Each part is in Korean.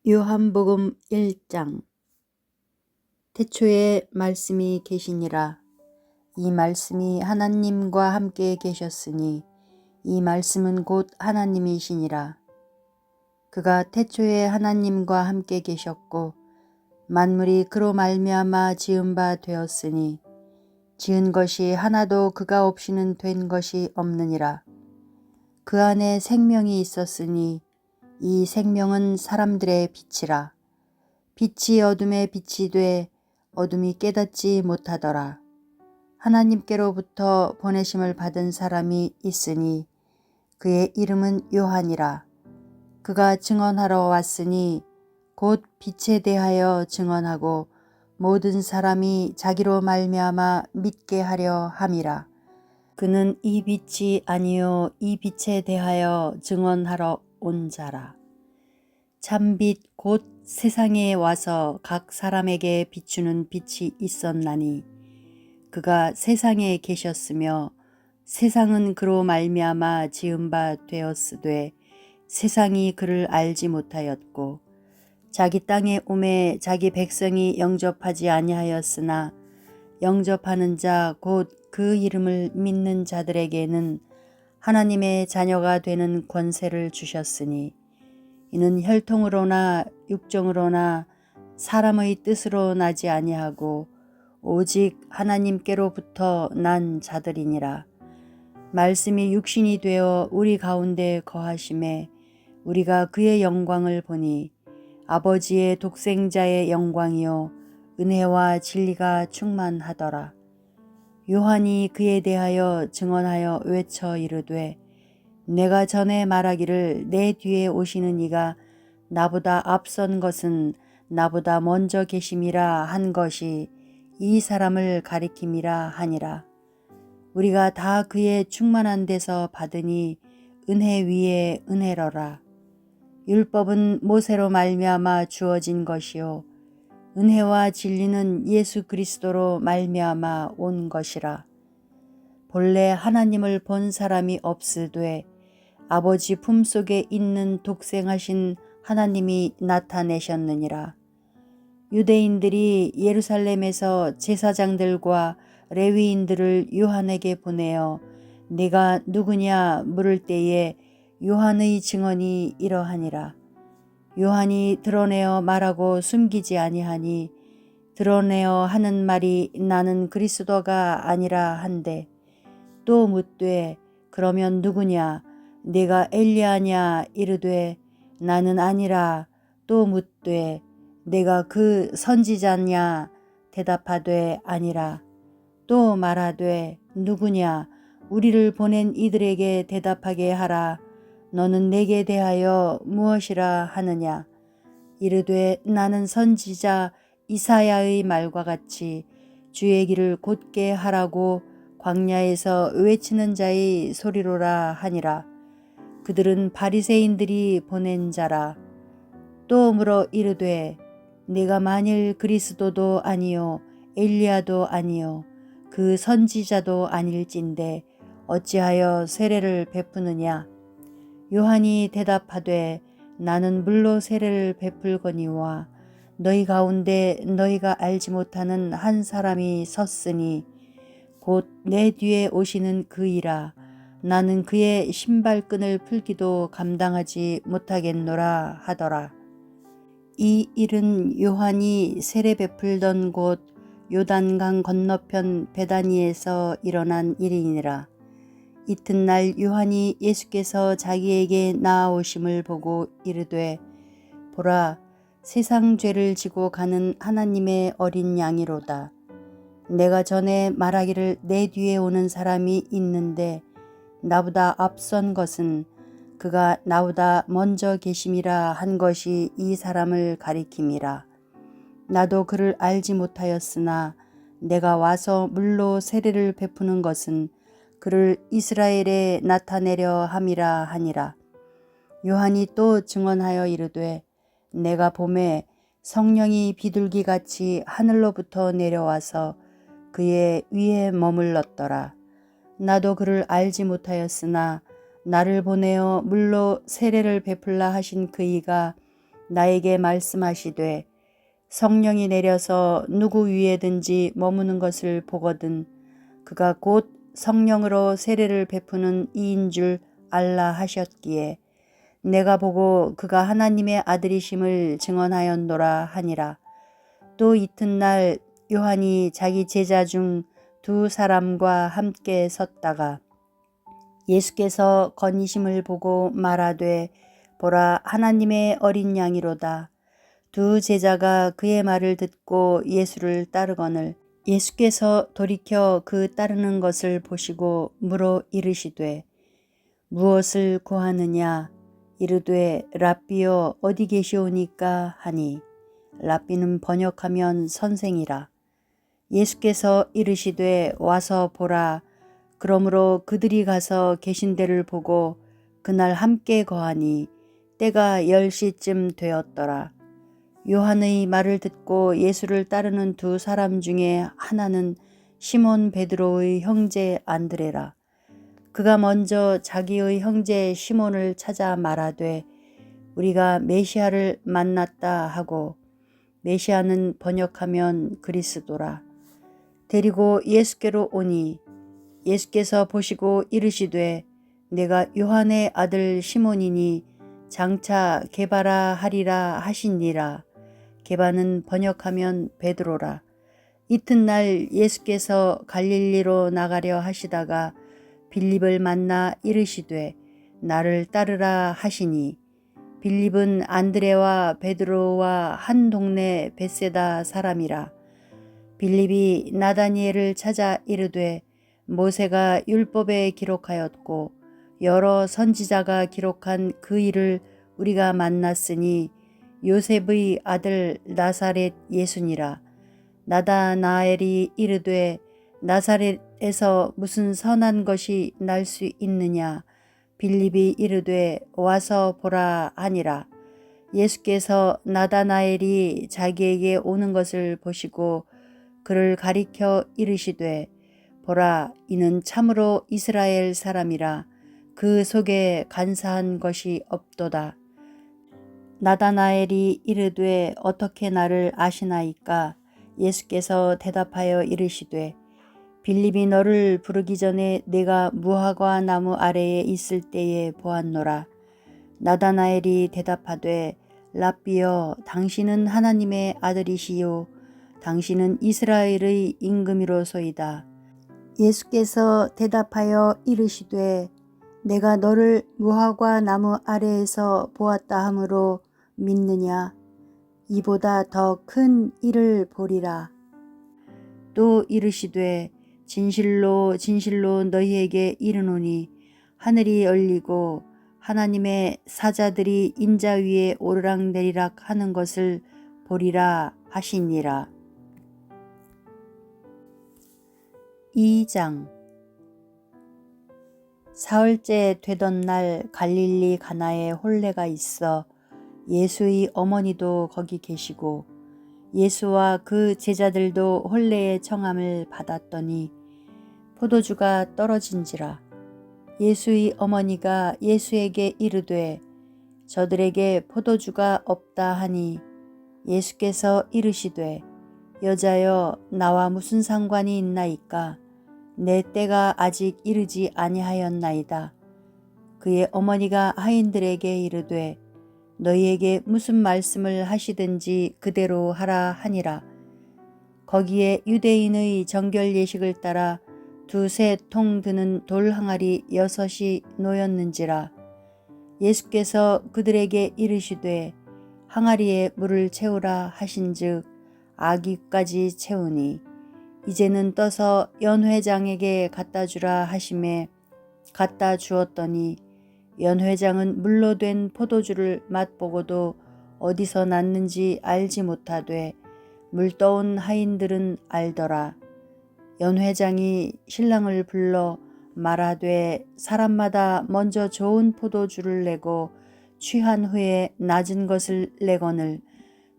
요한복음 1장. 태초에 말씀이 계시니라. 이 말씀이 하나님과 함께 계셨으니 이 말씀은 곧 하나님이시니라. 그가 태초에 하나님과 함께 계셨고 만물이 그로 말미암아 지은 바 되었으니 지은 것이 하나도 그가 없이는 된 것이 없느니라. 그 안에 생명이 있었으니 이 생명은 사람들의 빛이라. 빛이 어둠에 빛이 돼 어둠이 깨닫지 못하더라. 하나님께로부터 보내심을 받은 사람이 있으니 그의 이름은 요한이라. 그가 증언하러 왔으니 곧 빛에 대하여 증언하고 모든 사람이 자기로 말미암아 믿게 하려 함이라. 그는 이 빛이 아니요 이 빛에 대하여 증언하러 온 자라. 참빛 곧 세상에 와서 각 사람에게 비추는 빛이 있었나니 그가 세상에 계셨으며 세상은 그로 말미암아 지은 바 되었으되 세상이 그를 알지 못하였고 자기 땅에 오매 자기 백성이 영접하지 아니하였으나 영접하는 자 곧 그 이름을 믿는 자들에게는 하나님의 자녀가 되는 권세를 주셨으니 이는 혈통으로나 육정으로나 사람의 뜻으로 나지 아니하고 오직 하나님께로부터 난 자들이니라. 말씀이 육신이 되어 우리 가운데 거하심에 우리가 그의 영광을 보니 아버지의 독생자의 영광이요 은혜와 진리가 충만하더라. 요한이 그에 대하여 증언하여 외쳐 이르되 내가 전에 말하기를 내 뒤에 오시는 이가 나보다 앞선 것은 나보다 먼저 계심이라 한 것이 이 사람을 가리킴이라 하니라. 우리가 다 그의 충만한 데서 받으니 은혜 위에 은혜로라. 율법은 모세로 말미암아 주어진 것이요 은혜와 진리는 예수 그리스도로 말미암아 온 것이라. 본래 하나님을 본 사람이 없으되 아버지 품속에 있는 독생하신 하나님이 나타내셨느니라. 유대인들이 예루살렘에서 제사장들과 레위인들을 요한에게 보내어 네가 누구냐 물을 때에 요한의 증언이 이러하니라. 요한이 드러내어 말하고 숨기지 아니하니 드러내어 하는 말이 나는 그리스도가 아니라 한데 또 묻되 그러면 누구냐 네가 엘리야냐 이르되 나는 아니라 또 묻되 내가 그 선지자냐 대답하되 아니라 또 말하되 누구냐 우리를 보낸 이들에게 대답하게 하라. 너는 내게 대하여 무엇이라 하느냐 이르되 나는 선지자 이사야의 말과 같이 주의 길을 곧게 하라고 광야에서 외치는 자의 소리로라 하니라. 그들은 바리새인들이 보낸 자라. 또 물어 이르되 네가 만일 그리스도도 아니요 엘리야도 아니요 그 선지자도 아닐진데 어찌하여 세례를 베푸느냐. 요한이 대답하되 나는 물로 세례를 베풀거니와 너희 가운데 너희가 알지 못하는 한 사람이 섰으니 곧 내 뒤에 오시는 그이라. 나는 그의 신발끈을 풀기도 감당하지 못하겠노라 하더라. 이 일은 요한이 세례 베풀던 곳 요단강 건너편 베다니에서 일어난 일이니라. 이튿날 요한이 예수께서 자기에게 나아오심을 보고 이르되 보라 세상 죄를 지고 가는 하나님의 어린 양이로다. 내가 전에 말하기를 내 뒤에 오는 사람이 있는데 나보다 앞선 것은 그가 나보다 먼저 계심이라 한 것이 이 사람을 가리킴이라. 나도 그를 알지 못하였으나 내가 와서 물로 세례를 베푸는 것은 그를 이스라엘에 나타내려 함이라 하니라. 요한이 또 증언하여 이르되 내가 보매 성령이 비둘기같이 하늘로부터 내려와서 그의 위에 머물렀더라. 나도 그를 알지 못하였으나 나를 보내어 물로 세례를 베풀라 하신 그이가 나에게 말씀하시되 성령이 내려서 누구 위에든지 머무는 것을 보거든 그가 곧 성령으로 세례를 베푸는 이인 줄 알라 하셨기에 내가 보고 그가 하나님의 아들이심을 증언하였노라 하니라. 또 이튿날 요한이 자기 제자 중 두 사람과 함께 섰다가 예수께서 건이심을 보고 말하되 보라 하나님의 어린 양이로다. 두 제자가 그의 말을 듣고 예수를 따르거늘 예수께서 돌이켜 그 따르는 것을 보시고 물어 이르시되 무엇을 구하느냐 이르되 랍비여 어디 계시오니까 하니 랍비는 번역하면 선생이라. 예수께서 이르시되 와서 보라. 그러므로 그들이 가서 계신 데를 보고 그날 함께 거하니 때가 10시쯤 되었더라. 요한의 말을 듣고 예수를 따르는 두 사람 중에 하나는 시몬 베드로의 형제 안드레라. 그가 먼저 자기의 형제 시몬을 찾아 말하되 우리가 메시아를 만났다 하고 메시아는 번역하면 그리스도라. 데리고 예수께로 오니 예수께서 보시고 이르시되 내가 요한의 아들 시몬이니 장차 게바라 하리라 하시니라. 게바는 번역하면 베드로라. 이튿날 예수께서 갈릴리로 나가려 하시다가 빌립을 만나 이르시되 나를 따르라 하시니 빌립은 안드레와 베드로와 한 동네 벳세다 사람이라. 빌립이 나다니엘을 찾아 이르되 모세가 율법에 기록하였고 여러 선지자가 기록한 그 일을 우리가 만났으니 요셉의 아들 나사렛 예수니라. 나다나엘이 이르되 나사렛에서 무슨 선한 것이 날 수 있느냐. 빌립이 이르되 와서 보라 하니라. 예수께서 나다나엘이 자기에게 오는 것을 보시고 그를 가리켜 이르시되 보라 이는 참으로 이스라엘 사람이라. 그 속에 간사한 것이 없도다. 나다나엘이 이르되 어떻게 나를 아시나이까. 예수께서 대답하여 이르시되 빌립이 너를 부르기 전에 내가 무화과 나무 아래에 있을 때에 보았노라. 나다나엘이 대답하되 랍비여 당신은 하나님의 아들이시요 당신은 이스라엘의 임금이로소이다. 예수께서 대답하여 이르시되 내가 너를 무화과 나무 아래에서 보았다 하므로 믿느냐. 이보다 더 큰 일을 보리라. 또 이르시되 진실로 진실로 너희에게 이르노니 하늘이 열리고 하나님의 사자들이 인자 위에 오르락내리락 하는 것을 보리라 하시니라. 2장. 사흘째 되던 날 갈릴리 가나에 혼례가 있어 예수의 어머니도 거기 계시고 예수와 그 제자들도 혼례의 청함을 받았더니 포도주가 떨어진지라. 예수의 어머니가 예수에게 이르되 저들에게 포도주가 없다 하니 예수께서 이르시되 여자여 나와 무슨 상관이 있나이까. 내 때가 아직 이르지 아니하였나이다. 그의 어머니가 하인들에게 이르되 너희에게 무슨 말씀을 하시든지 그대로 하라 하니라. 거기에 유대인의 정결 예식을 따라 두세 통 드는 돌 항아리 6이 놓였는지라. 예수께서 그들에게 이르시되 항아리에 물을 채우라 하신즉 아기까지 채우니 이제는 떠서 연회장에게 갖다 주라 하시매 갖다 주었더니 연회장은 물로 된 포도주를 맛보고도 어디서 났는지 알지 못하되 물떠온 하인들은 알더라. 연회장이 신랑을 불러 말하되 사람마다 먼저 좋은 포도주를 내고 취한 후에 낮은 것을 내거늘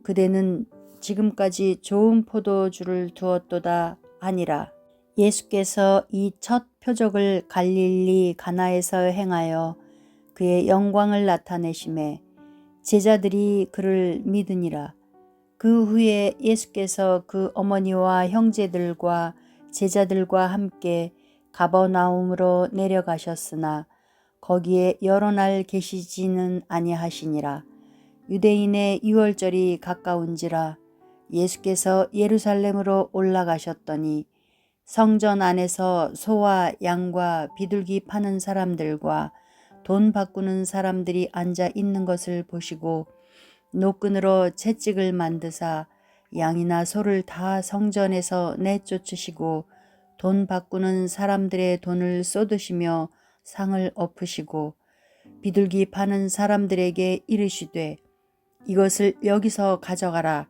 그대는 지금까지 좋은 포도주를 두었도다 하니라. 예수께서 이 첫 표적을 갈릴리 가나에서 행하여 그의 영광을 나타내심에 제자들이 그를 믿으니라. 그 후에 예수께서 그 어머니와 형제들과 제자들과 함께 가버나움으로 내려가셨으나 거기에 여러 날 계시지는 아니하시니라. 유대인의 유월절이 가까운지라 예수께서 예루살렘으로 올라가셨더니 성전 안에서 소와 양과 비둘기 파는 사람들과 돈 바꾸는 사람들이 앉아 있는 것을 보시고 노끈으로 채찍을 만드사 양이나 소를 다 성전에서 내쫓으시고 돈 바꾸는 사람들의 돈을 쏟으시며 상을 엎으시고 비둘기 파는 사람들에게 이르시되 이것을 여기서 가져가라.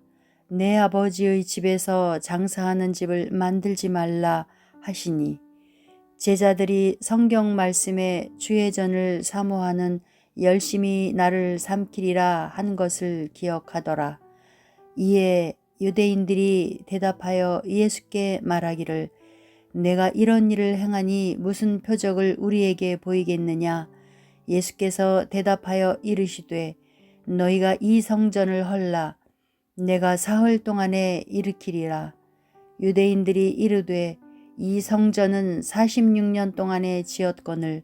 내 아버지의 집에서 장사하는 집을 만들지 말라 하시니 제자들이 성경 말씀에 주의 전을 사모하는 열심히 나를 삼키리라 한 것을 기억하더라. 이에 유대인들이 대답하여 예수께 말하기를 내가 이런 일을 행하니 무슨 표적을 우리에게 보이겠느냐. 예수께서 대답하여 이르시되 너희가 이 성전을 헐라. 내가 사흘 동안에 일으키리라. 유대인들이 이르되 이 성전은 46년 동안에 지었거늘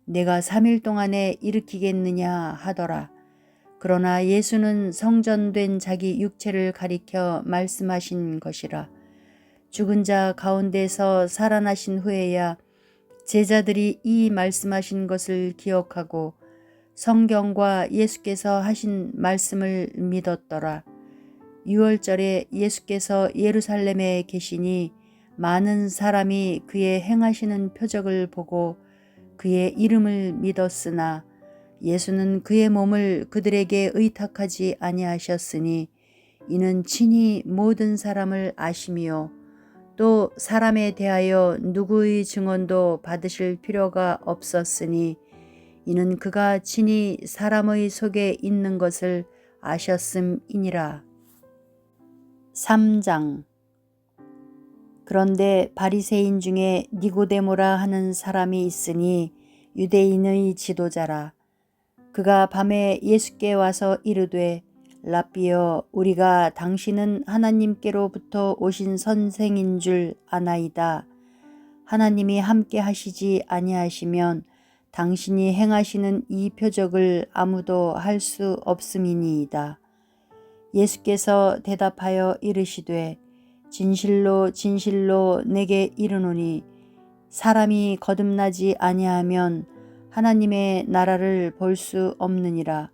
내가 3일 동안에 일으키겠느냐 하더라. 그러나 예수는 성전된 자기 육체를 가리켜 말씀하신 것이라. 죽은 자 가운데서 살아나신 후에야 제자들이 이 말씀하신 것을 기억하고 성경과 예수께서 하신 말씀을 믿었더라. 유월절에 예수께서 예루살렘에 계시니 많은 사람이 그의 행하시는 표적을 보고 그의 이름을 믿었으나 예수는 그의 몸을 그들에게 의탁하지 아니하셨으니 이는 친히 모든 사람을 아심이요 또 사람에 대하여 누구의 증언도 받으실 필요가 없었으니 이는 그가 친히 사람의 속에 있는 것을 아셨음이니라. 3장. 그런데 바리새인 중에 니고데모라 하는 사람이 있으니 유대인의 지도자라. 그가 밤에 예수께 와서 이르되 라삐여 우리가 당신은 하나님께로부터 오신 선생인 줄 아나이다. 하나님이 함께 하시지 아니하시면 당신이 행하시는 이 표적을 아무도 할 수 없음이니이다. 예수께서 대답하여 이르시되 진실로 진실로 내게 이르노니 사람이 거듭나지 아니하면 하나님의 나라를 볼 수 없느니라.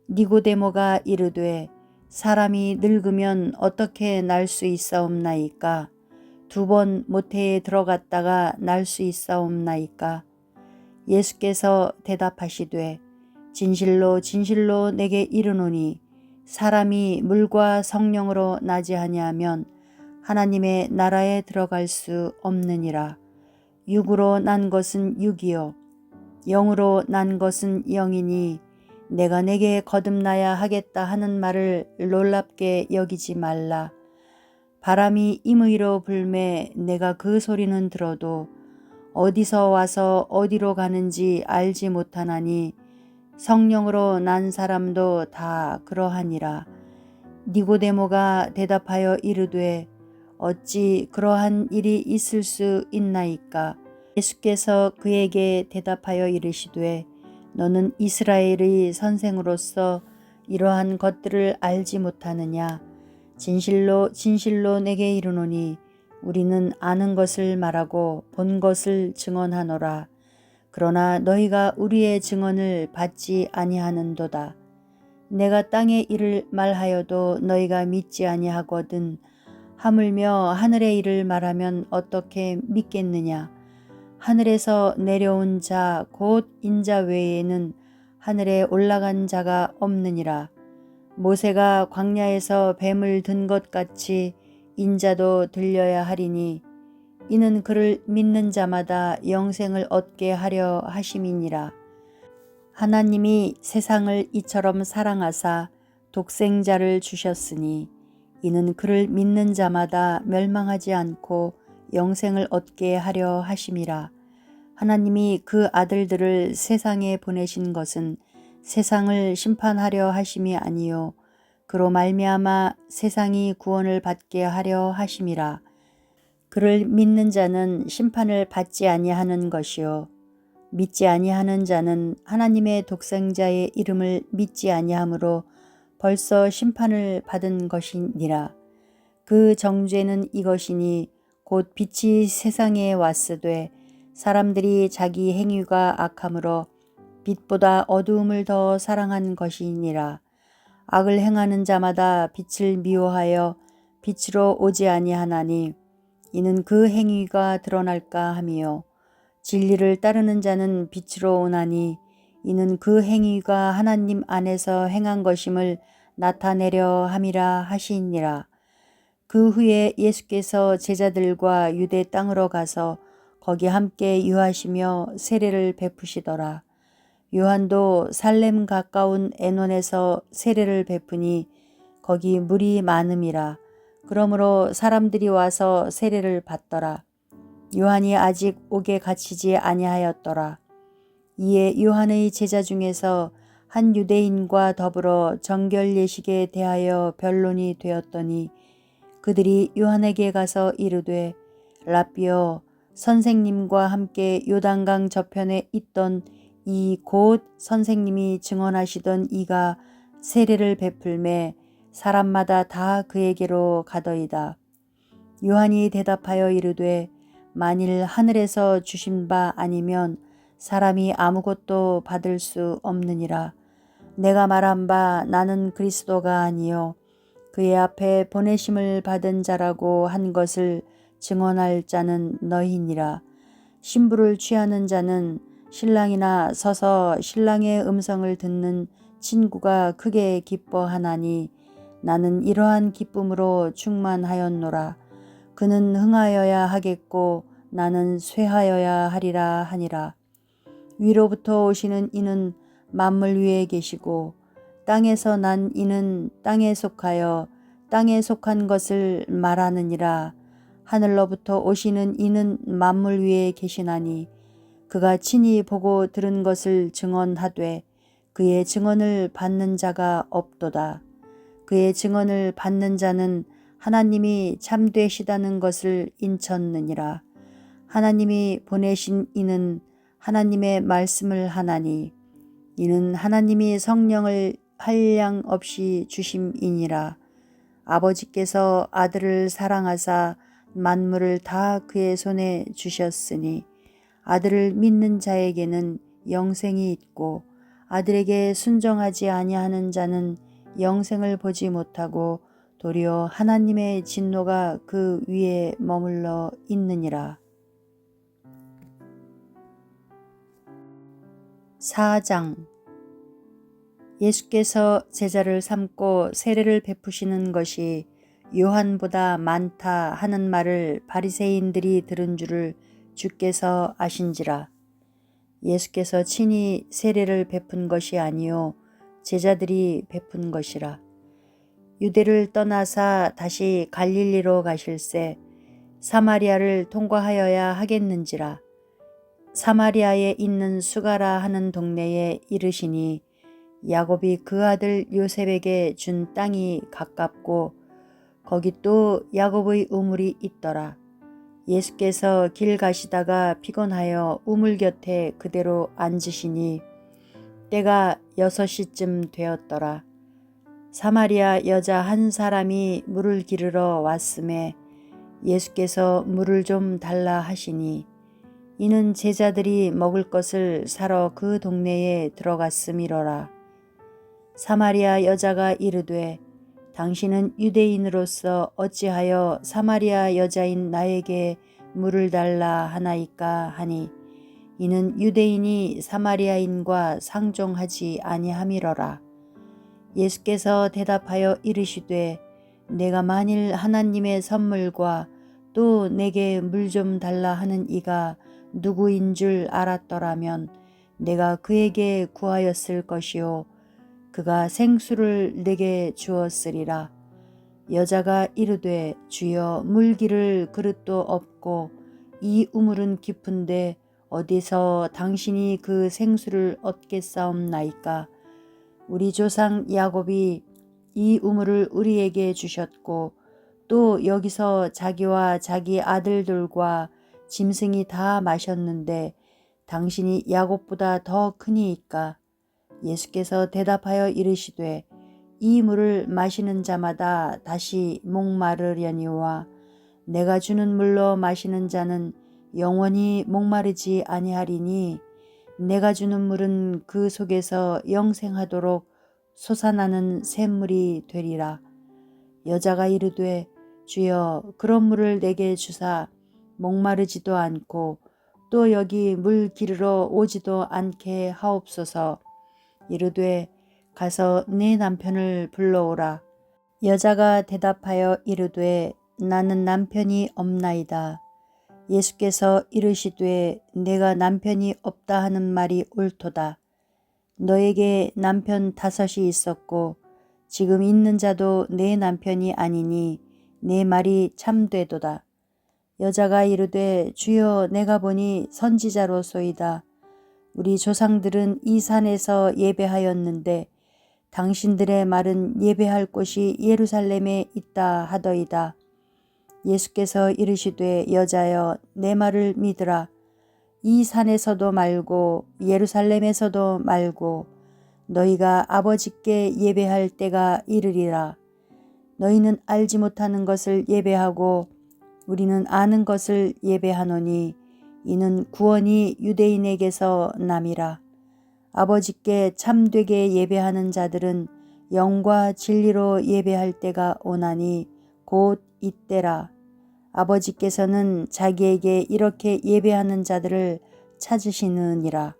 니고데모가 이르되 사람이 늙으면 어떻게 날 수 있사옵나이까? 2번 모태에 들어갔다가 날 수 있사옵나이까? 예수께서 대답하시되 진실로 진실로 내게 이르노니 사람이 물과 성령으로 나지 아니하면 하나님의 나라에 들어갈 수 없느니라. 육으로 난 것은 육이요 영으로 난 것은 영이니 내가 내게 거듭나야 하겠다 하는 말을 놀랍게 여기지 말라. 바람이 임의로 불매 내가 그 소리는 들어도 어디서 와서 어디로 가는지 알지 못하나니 성령으로 난 사람도 다 그러하니라. 니고데모가 대답하여 이르되 어찌 그러한 일이 있을 수 있나이까? 예수께서 그에게 대답하여 이르시되 너는 이스라엘의 선생으로서 이러한 것들을 알지 못하느냐? 진실로 진실로 내게 이르노니 우리는 아는 것을 말하고 본 것을 증언하노라. 그러나 너희가 우리의 증언을 받지 아니하는도다. 내가 땅의 일을 말하여도 너희가 믿지 아니하거든 하물며 하늘의 일을 말하면 어떻게 믿겠느냐. 하늘에서 내려온 자 곧 인자 외에는 하늘에 올라간 자가 없느니라. 모세가 광야에서 뱀을 든 것 같이 인자도 들려야 하리니 이는 그를 믿는 자마다 영생을 얻게 하려 하심이니라. 하나님이 세상을 이처럼 사랑하사 독생자를 주셨으니 이는 그를 믿는 자마다 멸망하지 않고 영생을 얻게 하려 하심이라. 하나님이 그 아들들을 세상에 보내신 것은 세상을 심판하려 하심이 아니요 그로 말미암아 세상이 구원을 받게 하려 하심이라. 그를 믿는 자는 심판을 받지 아니하는 것이요 믿지 아니하는 자는 하나님의 독생자의 이름을 믿지 아니하므로 벌써 심판을 받은 것이니라. 그 정죄는 이것이니 곧 빛이 세상에 왔으되 사람들이 자기 행위가 악함으로 빛보다 어두움을 더 사랑한 것이니라. 악을 행하는 자마다 빛을 미워하여 빛으로 오지 아니하나니 이는 그 행위가 드러날까 함이요 진리를 따르는 자는 빛으로 오나니 이는 그 행위가 하나님 안에서 행한 것임을 나타내려 함이라 하시니라. 그 후에 예수께서 제자들과 유대 땅으로 가서 거기 함께 유하시며 세례를 베푸시더라. 요한도 살렘 가까운 에논에서 세례를 베푸니 거기 물이 많음이라. 그러므로 사람들이 와서 세례를 받더라. 요한이 아직 옥에 갇히지 아니하였더라. 이에 요한의 제자 중에서 한 유대인과 더불어 정결 예식에 대하여 변론이 되었더니 그들이 요한에게 가서 이르되 라삐어 선생님과 함께 요단강 저편에 있던 이 곧 선생님이 증언하시던 이가 세례를 베풀매 사람마다 다 그에게로 가더이다. 요한이 대답하여 이르되 만일 하늘에서 주신 바 아니면 사람이 아무것도 받을 수 없느니라. 내가 말한 바 나는 그리스도가 아니요 그의 앞에 보내심을 받은 자라고 한 것을 증언할 자는 너희니라. 신부를 취하는 자는 신랑이나 서서 신랑의 음성을 듣는 친구가 크게 기뻐하나니 나는 이러한 기쁨으로 충만하였노라. 그는 흥하여야 하겠고 나는 쇠하여야 하리라 하니라. 위로부터 오시는 이는 만물 위에 계시고 땅에서 난 이는 땅에 속하여 땅에 속한 것을 말하느니라. 하늘로부터 오시는 이는 만물 위에 계시나니 그가 친히 보고 들은 것을 증언하되 그의 증언을 받는 자가 없도다. 그의 증언을 받는 자는 하나님이 참되시다는 것을 인쳤느니라. 하나님이 보내신 이는 하나님의 말씀을 하나니 이는 하나님이 성령을 한량 없이 주심이니라. 아버지께서 아들을 사랑하사 만물을 다 그의 손에 주셨으니 아들을 믿는 자에게는 영생이 있고 아들에게 순종하지 아니하는 자는 영생을 보지 못하고 도리어 하나님의 진노가 그 위에 머물러 있느니라. 4장 예수께서 제자를 삼고 세례를 베푸시는 것이 요한보다 많다 하는 말을 바리새인들이 들은 줄을 주께서 아신지라. 예수께서 친히 세례를 베푼 것이 아니요 제자들이 베푼 것이라. 유대를 떠나사 다시 갈릴리로 가실새 사마리아를 통과하여야 하겠는지라. 사마리아에 있는 수가라 하는 동네에 이르시니 야곱이 그 아들 요셉에게 준 땅이 가깝고 거기 또 야곱의 우물이 있더라. 예수께서 길 가시다가 피곤하여 우물 곁에 그대로 앉으시니 때가 6시쯤 되었더라. 사마리아 여자 한 사람이 물을 기르러 왔음에 예수께서 물을 좀 달라 하시니 이는 제자들이 먹을 것을 사러 그 동네에 들어갔음이로라. 사마리아 여자가 이르되 당신은 유대인으로서 어찌하여 사마리아 여자인 나에게 물을 달라 하나이까 하니 이는 유대인이 사마리아인과 상종하지 아니함이로라. 예수께서 대답하여 이르시되 내가 만일 하나님의 선물과 또 내게 물 좀 달라 하는 이가 누구인 줄 알았더라면 내가 그에게 구하였을 것이요 그가 생수를 내게 주었으리라. 여자가 이르되 주여 물 기를 그릇도 없고 이 우물은 깊은데 어디서 당신이 그 생수를 얻겠사옵나이까. 우리 조상 야곱이 이 우물을 우리에게 주셨고 또 여기서 자기와 자기 아들들과 짐승이 다 마셨는데 당신이 야곱보다 더 크니이까. 예수께서 대답하여 이르시되 이 물을 마시는 자마다 다시 목마르려니와 내가 주는 물로 마시는 자는 영원히 목마르지 아니하리니 내가 주는 물은 그 속에서 영생하도록 솟아나는 샘물이 되리라. 여자가 이르되 주여 그런 물을 내게 주사 목마르지도 않고 또 여기 물 기르러 오지도 않게 하옵소서. 이르되 가서 네 남편을 불러오라. 여자가 대답하여 이르되 나는 남편이 없나이다. 예수께서 이르시되 내가 남편이 없다 하는 말이 옳도다. 너에게 남편 5이 있었고 지금 있는 자도 내 남편이 아니니 내 말이 참되도다. 여자가 이르되 주여 내가 보니 선지자로소이다. 우리 조상들은 이 산에서 예배하였는데 당신들의 말은 예배할 곳이 예루살렘에 있다 하더이다. 예수께서 이르시되 여자여 내 말을 믿으라. 이 산에서도 말고 예루살렘에서도 말고 너희가 아버지께 예배할 때가 이르리라. 너희는 알지 못하는 것을 예배하고 우리는 아는 것을 예배하노니 이는 구원이 유대인에게서 남이라. 아버지께 참되게 예배하는 자들은 영과 진리로 예배할 때가 오나니 곧 이때라. 아버지께서는 자기에게 이렇게 예배하는 자들을 찾으시느니라.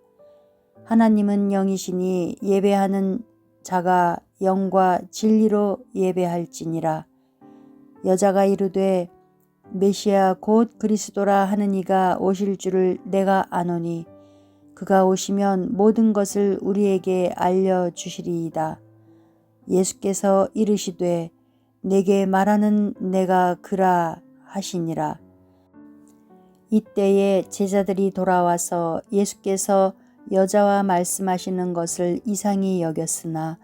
하나님은 영이시니 예배하는 자가 영과 진리로 예배할지니라. 여자가 이르되 메시아 곧 그리스도라 하는 이가 오실 줄을 내가 아노니 그가 오시면 모든 것을 우리에게 알려주시리이다. 예수께서 이르시되 내게 말하는 내가 그라 하시니라. 이때에 제자들이 돌아와서 예수께서 여자와 말씀하시는 것을 이상히 여겼으나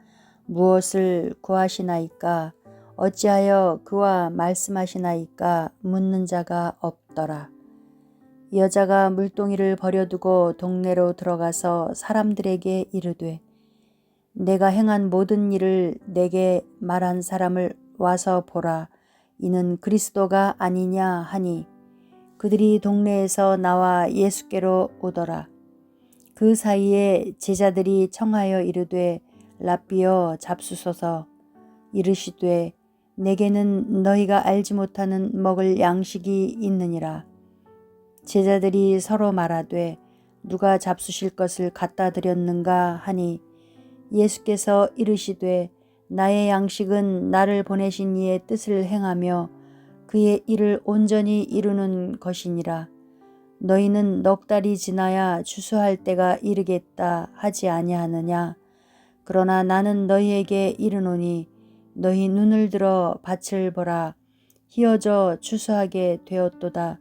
무엇을 구하시나이까 어찌하여 그와 말씀하시나이까 묻는 자가 없더라. 여자가 물동이를 버려두고 동네로 들어가서 사람들에게 이르되 내가 행한 모든 일을 내게 말한 사람을 와서 보라. 이는 그리스도가 아니냐 하니 그들이 동네에서 나와 예수께로 오더라. 그 사이에 제자들이 청하여 이르되 랍비여 잡수소서. 이르시되 내게는 너희가 알지 못하는 먹을 양식이 있느니라. 제자들이 서로 말하되 누가 잡수실 것을 갖다 드렸는가 하니 예수께서 이르시되 나의 양식은 나를 보내신 이의 뜻을 행하며 그의 일을 온전히 이루는 것이니라. 너희는 넉 달이 지나야 추수할 때가 이르겠다 하지 아니하느냐. 그러나 나는 너희에게 이르노니 너희 눈을 들어 밭을 보라. 희어져 추수하게 되었도다.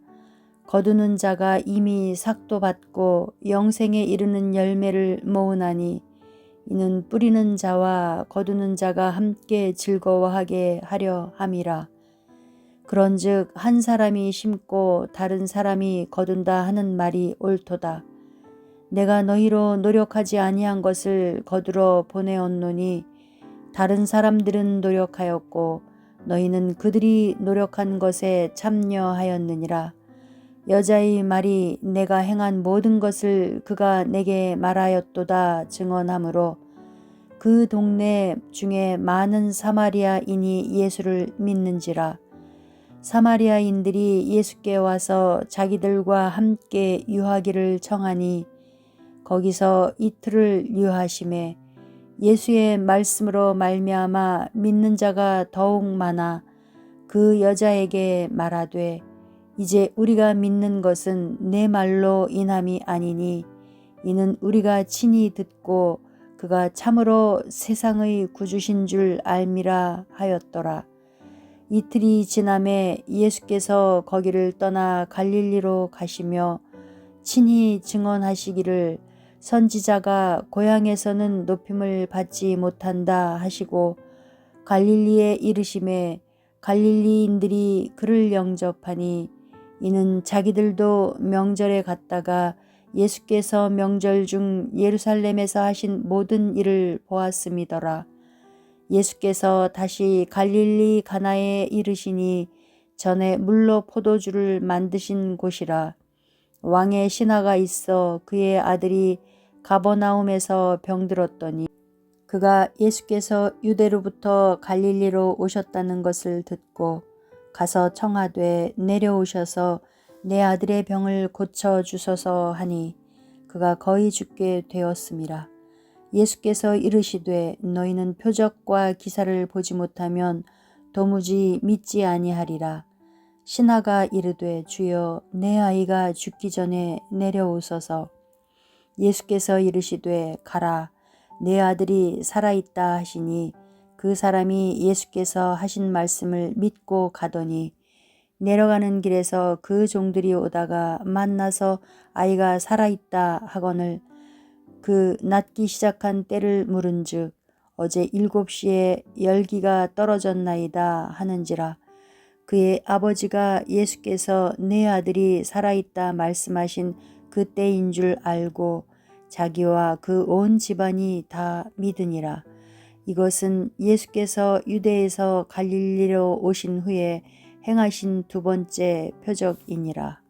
거두는 자가 이미 삭도 받고 영생에 이르는 열매를 모으나니 이는 뿌리는 자와 거두는 자가 함께 즐거워하게 하려 함이라. 그런즉 한 사람이 심고 다른 사람이 거둔다 하는 말이 옳도다. 내가 너희로 노력하지 아니한 것을 거두러 보내었노니 다른 사람들은 노력하였고 너희는 그들이 노력한 것에 참여하였느니라. 여자의 말이 내가 행한 모든 것을 그가 내게 말하였도다 증언하므로 그 동네 중에 많은 사마리아인이 예수를 믿는지라. 사마리아인들이 예수께 와서 자기들과 함께 유하기를 청하니 거기서 이틀을 유하심에 예수의 말씀으로 말미암아 믿는 자가 더욱 많아 그 여자에게 말하되 이제 우리가 믿는 것은 내 말로 인함이 아니니 이는 우리가 친히 듣고 그가 참으로 세상의 구주신 줄 알미라 하였더라. 이틀이 지남에 예수께서 거기를 떠나 갈릴리로 가시며 친히 증언하시기를 선지자가 고향에서는 높임을 받지 못한다 하시고 갈릴리에 이르심에 갈릴리인들이 그를 영접하니 이는 자기들도 명절에 갔다가 예수께서 명절 중 예루살렘에서 하신 모든 일을 보았음이더라. 예수께서 다시 갈릴리 가나에 이르시니 전에 물로 포도주를 만드신 곳이라. 왕의 신하가 있어 그의 아들이 가버나움에서 병들었더니 그가 예수께서 유대로부터 갈릴리로 오셨다는 것을 듣고 가서 청하되 내려오셔서 내 아들의 병을 고쳐 주소서 하니 그가 거의 죽게 되었음이라. 예수께서 이르시되 너희는 표적과 기사를 보지 못하면 도무지 믿지 아니하리라. 신하가 이르되 주여 내 아이가 죽기 전에 내려오소서. 예수께서 이르시되 가라 내 아들이 살아있다 하시니 그 사람이 예수께서 하신 말씀을 믿고 가더니 내려가는 길에서 그 종들이 오다가 만나서 아이가 살아있다 하거늘 그 낫기 시작한 때를 물은즉 어제 7시에 열기가 떨어졌나이다 하는지라. 그의 아버지가 예수께서 내 아들이 살아있다 말씀하신 그 때인 줄 알고 자기와 그 온 집안이 다 믿으니라. 이것은 예수께서 유대에서 갈릴리로 오신 후에 행하신 두 번째 표적이니라.